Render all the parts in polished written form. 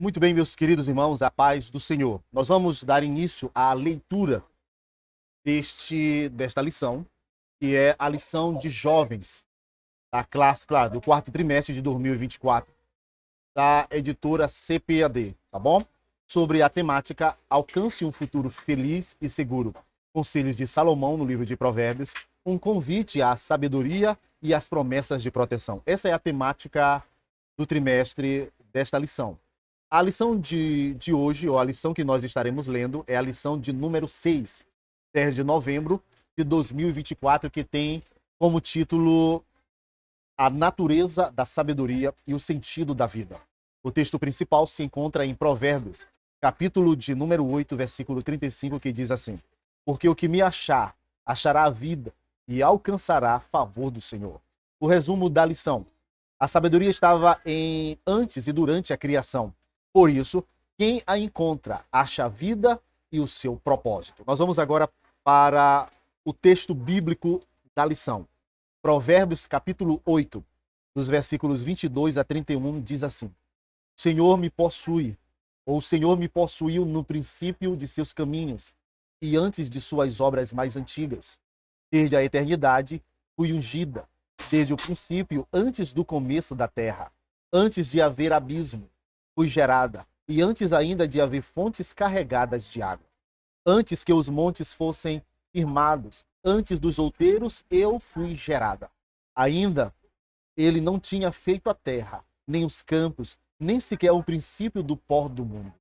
Muito bem, meus queridos irmãos, a paz do Senhor. Nós vamos dar início à leitura desta lição, que é a lição de jovens da classe, claro, do quarto trimestre de 2024, da editora CPAD, tá bom? Sobre a temática Alcance um futuro feliz e seguro. Conselhos de Salomão no livro de Provérbios, um convite à sabedoria e às promessas de proteção. Essa é a temática do trimestre desta lição. A lição de hoje, ou a lição que nós estaremos lendo, é a lição de número 6, 10 de novembro de 2024, que tem como título A Natureza da Sabedoria e o Sentido da Vida. O texto principal se encontra em Provérbios, capítulo de número 8, versículo 35, que diz assim: Porque o que me achar, achará a vida e alcançará favor do Senhor. O resumo da lição: a sabedoria estava antes e durante a criação. Por isso, quem a encontra acha a vida e o seu propósito. Nós vamos agora para o texto bíblico da lição. Provérbios, capítulo 8, dos versículos 22 a 31, diz assim: O Senhor me possui, ou o Senhor me possuiu no princípio de seus caminhos e antes de suas obras mais antigas. Desde a eternidade fui ungida, desde o princípio, antes do começo da terra, antes de haver abismo, fui gerada, e antes ainda de haver fontes carregadas de água. Antes que os montes fossem firmados, antes dos outeiros, eu fui gerada. Ainda ele não tinha feito a terra, nem os campos, nem sequer o princípio do pó do mundo.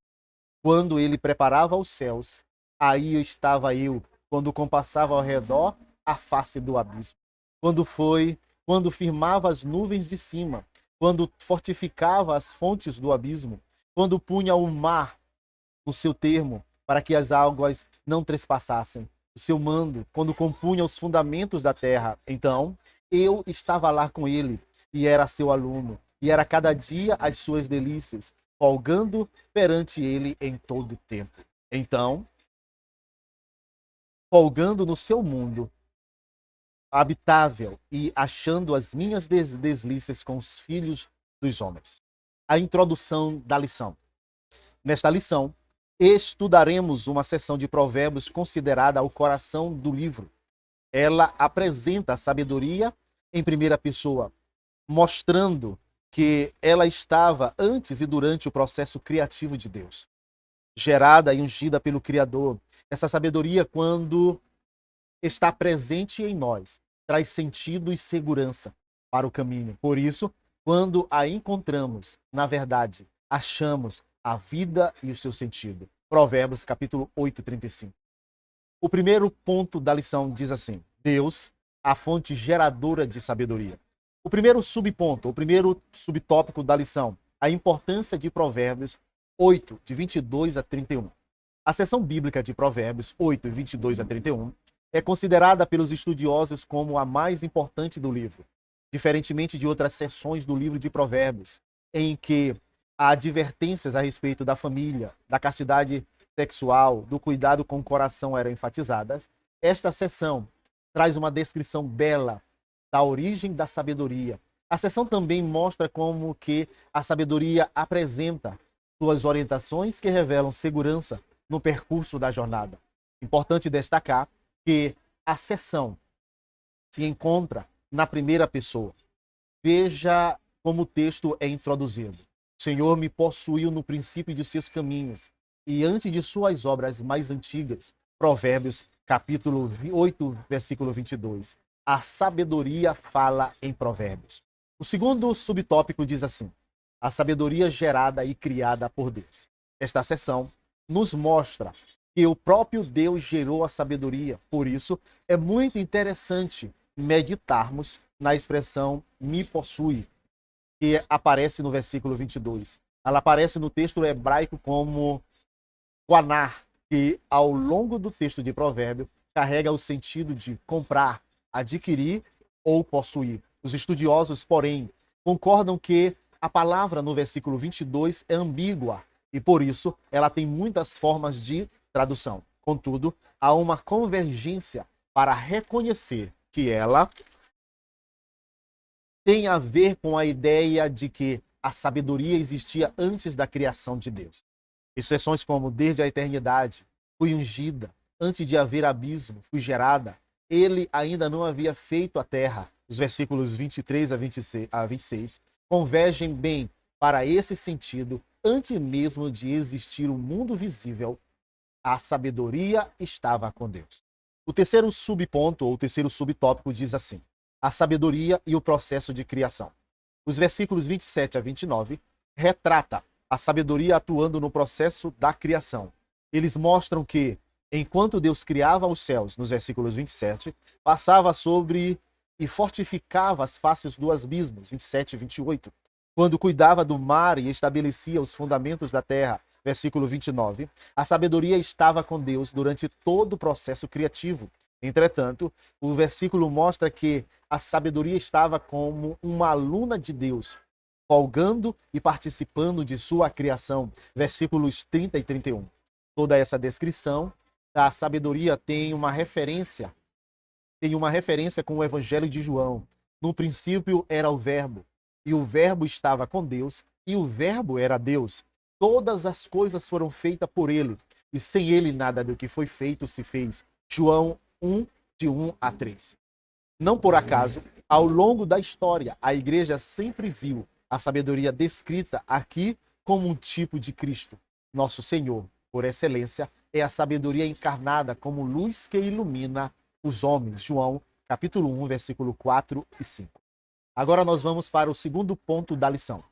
Quando ele preparava os céus, aí estava eu, quando compassava ao redor a face do abismo. Quando firmava as nuvens de cima, quando fortificava as fontes do abismo, quando punha o mar no seu termo, para que as águas não trespassassem o seu mando, quando compunha os fundamentos da terra. Então, eu estava lá com ele, e era seu aluno, e era cada dia as suas delícias, folgando perante ele em todo o tempo. Então, folgando no seu mundo habitável e achando as minhas delícias com os filhos dos homens. A introdução da lição. Nesta lição, estudaremos uma seção de Provérbios considerada o coração do livro. Ela apresenta a sabedoria em primeira pessoa, mostrando que ela estava antes e durante o processo criativo de Deus. Gerada e ungida pelo Criador, essa sabedoria, quando está presente em nós, traz sentido e segurança para o caminho. Por isso, quando a encontramos, na verdade, achamos a vida e o seu sentido. Provérbios, capítulo 8, 35. O primeiro ponto da lição diz assim: Deus, a fonte geradora de sabedoria. O primeiro subponto, o primeiro subtópico da lição, a importância de Provérbios 8, de 22 a 31. A seção bíblica de Provérbios 8, 22 a 31 é considerada pelos estudiosos como a mais importante do livro, diferentemente de outras seções do livro de Provérbios, em que há advertências a respeito da família, da castidade sexual, do cuidado com o coração eram enfatizadas. Esta seção traz uma descrição bela da origem da sabedoria. A seção também mostra como que a sabedoria apresenta suas orientações que revelam segurança no percurso da jornada. Importante destacar que a seção se encontra na primeira pessoa. Veja como o texto é introduzido. O Senhor me possuiu no princípio de seus caminhos e antes de suas obras mais antigas. Provérbios, capítulo 8, versículo 22. A sabedoria fala em Provérbios. O segundo subtópico diz assim: a sabedoria gerada e criada por Deus. Esta seção nos mostra que o próprio Deus gerou a sabedoria. Por isso, é muito interessante meditarmos na expressão me possui, que aparece no versículo 22. Ela aparece no texto hebraico como guanar, que ao longo do texto de Provérbio carrega o sentido de comprar, adquirir ou possuir. Os estudiosos, porém, concordam que a palavra no versículo 22 é ambígua e, por isso, ela tem muitas formas de tradução. Contudo, há uma convergência para reconhecer que ela tem a ver com a ideia de que a sabedoria existia antes da criação de Deus. Expressões como desde a eternidade, fui ungida, antes de haver abismo, fui gerada, ele ainda não havia feito a terra. Os versículos 23 a 26 convergem bem para esse sentido. Antes mesmo de existir o mundo visível, a sabedoria estava com Deus. O terceiro subponto, ou o terceiro subtópico, diz assim: a sabedoria e o processo de criação. Os versículos 27 a 29 retrata a sabedoria atuando no processo da criação. Eles mostram que, enquanto Deus criava os céus, nos versículos 27, passava sobre e fortificava as faces do abismo, 27 e 28. Quando cuidava do mar e estabelecia os fundamentos da terra, versículo 29, a sabedoria estava com Deus durante todo o processo criativo. Entretanto, o versículo mostra que a sabedoria estava como uma aluna de Deus, folgando e participando de sua criação, versículos 30 e 31. Toda essa descrição da sabedoria tem uma referência com o Evangelho de João. No princípio era o Verbo, e o Verbo estava com Deus, e o Verbo era Deus. Todas as coisas foram feitas por ele, e sem ele nada do que foi feito se fez. João 1, de 1 a 3. Não por acaso, ao longo da história, a igreja sempre viu a sabedoria descrita aqui como um tipo de Cristo. Nosso Senhor, por excelência, é a sabedoria encarnada como luz que ilumina os homens. João, capítulo 1, versículo 4 e 5. Agora nós vamos para o segundo ponto da lição: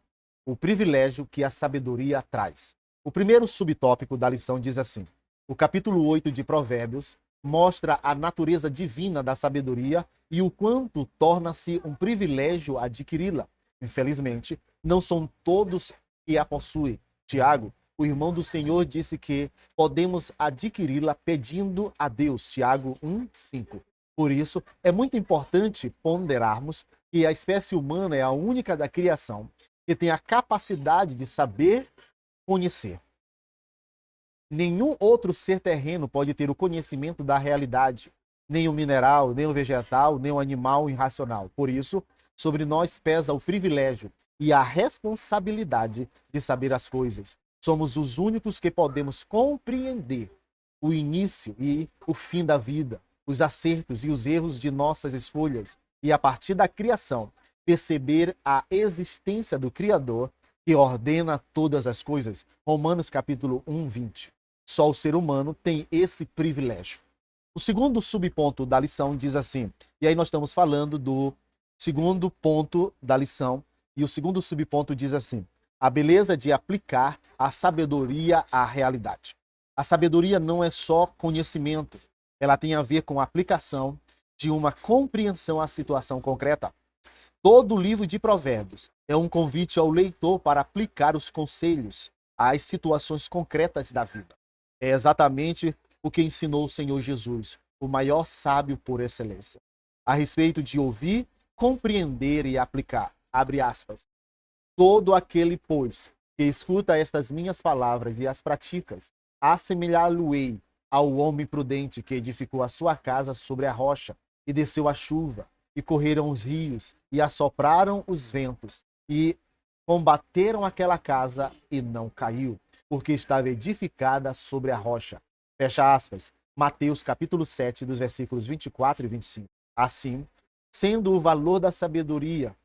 o privilégio que a sabedoria traz. O primeiro subtópico da lição diz assim: o capítulo 8 de Provérbios mostra a natureza divina da sabedoria e o quanto torna-se um privilégio adquiri-la. Infelizmente, não são todos que a possuem. Tiago, o irmão do Senhor, disse que podemos adquiri-la pedindo a Deus. Tiago 1:5. Por isso, é muito importante ponderarmos que a espécie humana é a única da criação que tem a capacidade de saber conhecer. Nenhum outro ser terreno pode ter o conhecimento da realidade, nem o mineral, nem o vegetal, nem o animal irracional. Por isso, sobre nós pesa o privilégio e a responsabilidade de saber as coisas. Somos os únicos que podemos compreender o início e o fim da vida, os acertos e os erros de nossas escolhas, e a partir da criação, perceber a existência do Criador que ordena todas as coisas. Romanos capítulo 1, 20. Só o ser humano tem esse privilégio. O segundo subponto da lição diz assim, e aí nós estamos falando do segundo ponto da lição, e o segundo subponto diz assim: a beleza de aplicar a sabedoria à realidade. A sabedoria não é só conhecimento, ela tem a ver com a aplicação de uma compreensão à situação concreta. Todo o livro de Provérbios é um convite ao leitor para aplicar os conselhos às situações concretas da vida. É exatamente o que ensinou o Senhor Jesus, o maior sábio por excelência, a respeito de ouvir, compreender e aplicar. Abre aspas. Todo aquele, pois, que escuta estas minhas palavras e as praticas, assemelhá-lo-ei ao homem prudente que edificou a sua casa sobre a rocha, e desceu a chuva, e correram os rios, e assopraram os ventos, e combateram aquela casa, e não caiu, porque estava edificada sobre a rocha. Fecha aspas. Mateus capítulo 7, dos versículos 24 e 25. Assim, sendo o valor da sabedoria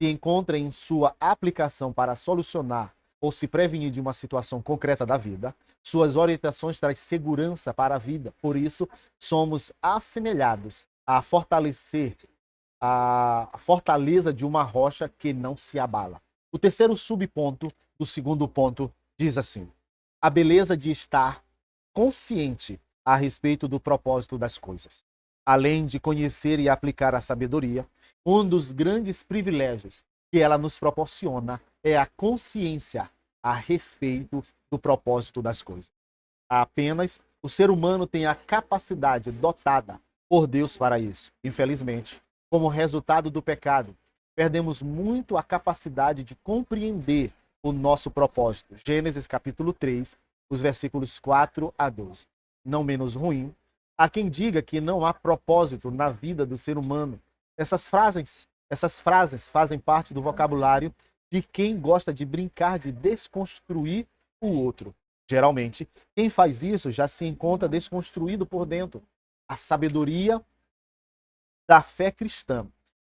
se encontra em sua aplicação para solucionar ou se prevenir de uma situação concreta da vida, suas orientações trazem segurança para a vida. Por isso, somos assemelhados a fortalecer a fortaleza de uma rocha que não se abala. O terceiro subponto do segundo ponto diz assim: a beleza de estar consciente a respeito do propósito das coisas. Além de conhecer e aplicar a sabedoria, um dos grandes privilégios que ela nos proporciona é a consciência a respeito do propósito das coisas. Apenas o ser humano tem a capacidade dotada por Deus para isso. Infelizmente, como resultado do pecado, perdemos muito a capacidade de compreender o nosso propósito. Gênesis capítulo 3, os versículos 4 a 12. Não menos ruim, há quem diga que não há propósito na vida do ser humano. Essas frases fazem parte do vocabulário de quem gosta de brincar de desconstruir o outro. Geralmente, quem faz isso já se encontra desconstruído por dentro. A sabedoria da fé cristã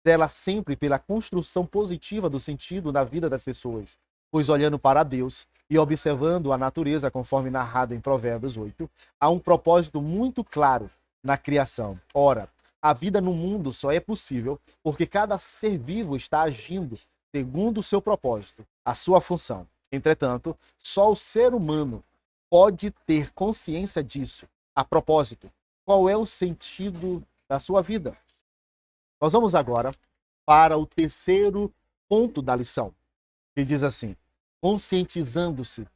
zela sempre pela construção positiva do sentido da vida das pessoas, pois olhando para Deus e observando a natureza, conforme narrado em Provérbios 8, há um propósito muito claro na criação. Ora, a vida no mundo só é possível porque cada ser vivo está agindo segundo o seu propósito, a sua função. Entretanto, só o ser humano pode ter consciência disso. A propósito, qual é o sentido da sua vida? Nós vamos agora para o terceiro ponto da lição, que diz assim: conscientizando-se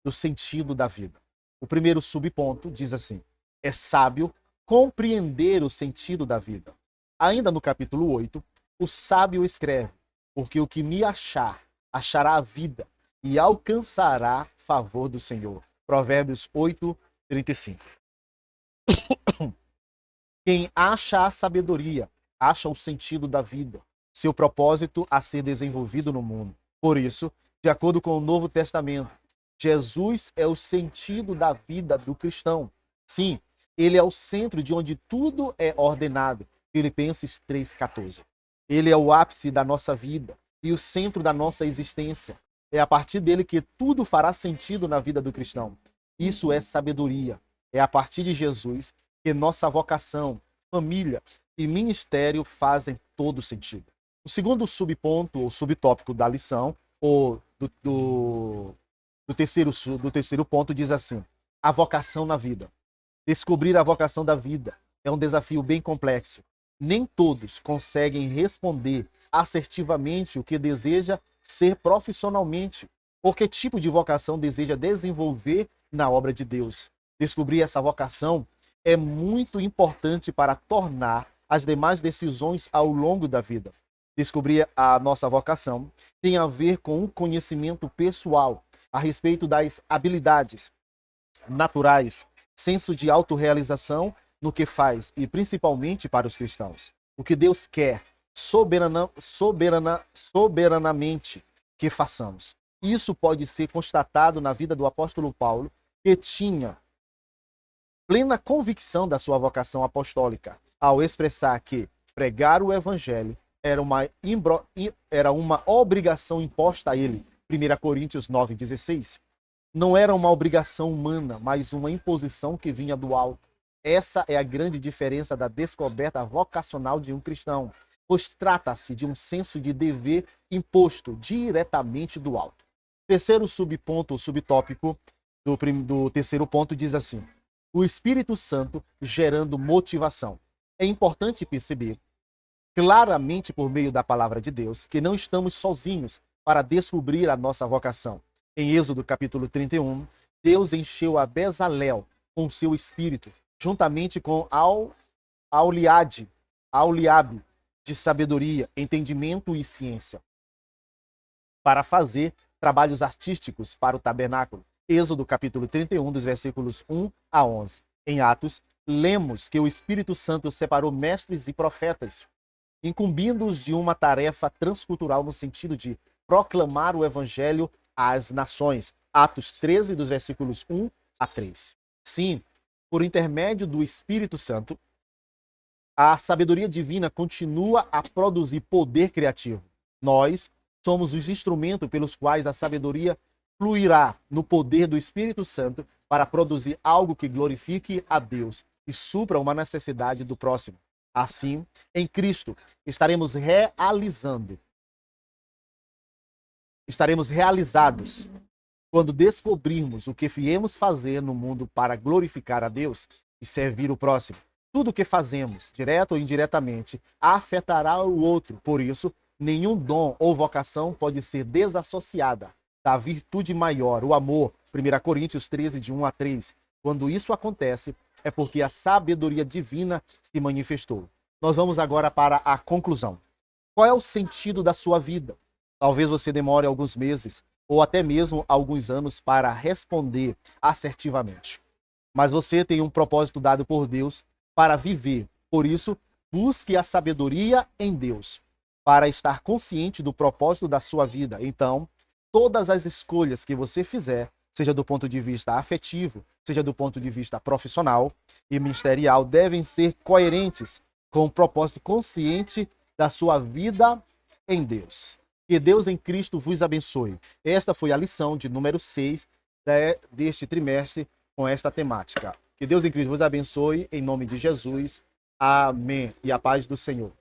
do sentido da vida. O primeiro subponto diz assim: é sábio compreender o sentido da vida. Ainda no capítulo 8, o sábio escreve: porque o que me achar, achará a vida e alcançará favor do Senhor. Provérbios 8, 35. Quem acha a sabedoria, acha o sentido da vida, seu propósito a ser desenvolvido no mundo. Por isso, de acordo com o Novo Testamento, Jesus é o sentido da vida do cristão. Sim, ele é o centro de onde tudo é ordenado. Filipenses 3,14. Ele é o ápice da nossa vida e o centro da nossa existência. É a partir dele que tudo fará sentido na vida do cristão. Isso é sabedoria. É a partir de Jesus que nossa vocação, família e ministério fazem todo sentido. O segundo subponto ou subtópico da lição, ou do terceiro ponto, diz assim: a vocação na vida. Descobrir a vocação da vida é um desafio bem complexo. Nem todos conseguem responder assertivamente o que deseja ser profissionalmente, ou que tipo de vocação deseja desenvolver na obra de Deus. Descobrir essa vocação é muito importante para tornar as demais decisões ao longo da vida. Descobrir a nossa vocação tem a ver com um conhecimento pessoal a respeito das habilidades naturais, senso de autorrealização no que faz e principalmente para os cristãos. O que Deus quer soberanamente que façamos. Isso pode ser constatado na vida do apóstolo Paulo, que tinha plena convicção da sua vocação apostólica, ao expressar que pregar o evangelho era uma obrigação imposta a ele. 1 Coríntios 9,16. Não era uma obrigação humana, mas uma imposição que vinha do alto. Essa é a grande diferença da descoberta vocacional de um cristão, pois trata-se de um senso de dever imposto diretamente do alto. Terceiro subponto, subtópico do terceiro ponto diz assim: o Espírito Santo gerando motivação. É importante perceber claramente por meio da palavra de Deus que não estamos sozinhos para descobrir a nossa vocação. Em Êxodo capítulo 31, Deus encheu a Bezalel com seu espírito, juntamente com Auliabe, de sabedoria, entendimento e ciência, para fazer trabalhos artísticos para o tabernáculo. Êxodo capítulo 31, dos versículos 1 a 11. Em Atos, lemos que o Espírito Santo separou mestres e profetas, incumbindo-os de uma tarefa transcultural no sentido de proclamar o evangelho às nações. Atos 13, dos versículos 1 a 3. Sim, por intermédio do Espírito Santo, a sabedoria divina continua a produzir poder criativo. Nós somos os instrumentos pelos quais a sabedoria fluirá no poder do Espírito Santo para produzir algo que glorifique a Deus e supra uma necessidade do próximo. Assim, em Cristo, estaremos realizados quando descobrirmos o que viemos fazer no mundo para glorificar a Deus e servir o próximo. Tudo o que fazemos, direto ou indiretamente, afetará o outro. Por isso, nenhum dom ou vocação pode ser desassociada da virtude maior, o amor. 1 Coríntios 13, de 1 a 3. Quando isso acontece, é porque a sabedoria divina se manifestou. Nós vamos agora para a conclusão. Qual é o sentido da sua vida? Talvez você demore alguns meses ou até mesmo alguns anos para responder assertivamente. Mas você tem um propósito dado por Deus para viver. Por isso, busque a sabedoria em Deus. para estar consciente do propósito da sua vida. Então, todas as escolhas que você fizer, seja do ponto de vista afetivo, seja do ponto de vista profissional e ministerial, devem ser coerentes com o propósito consciente da sua vida em Deus. Que Deus em Cristo vos abençoe. Esta foi a lição de número 6 deste trimestre com esta temática. Que Deus em Cristo vos abençoe, em nome de Jesus. Amém. E a paz do Senhor.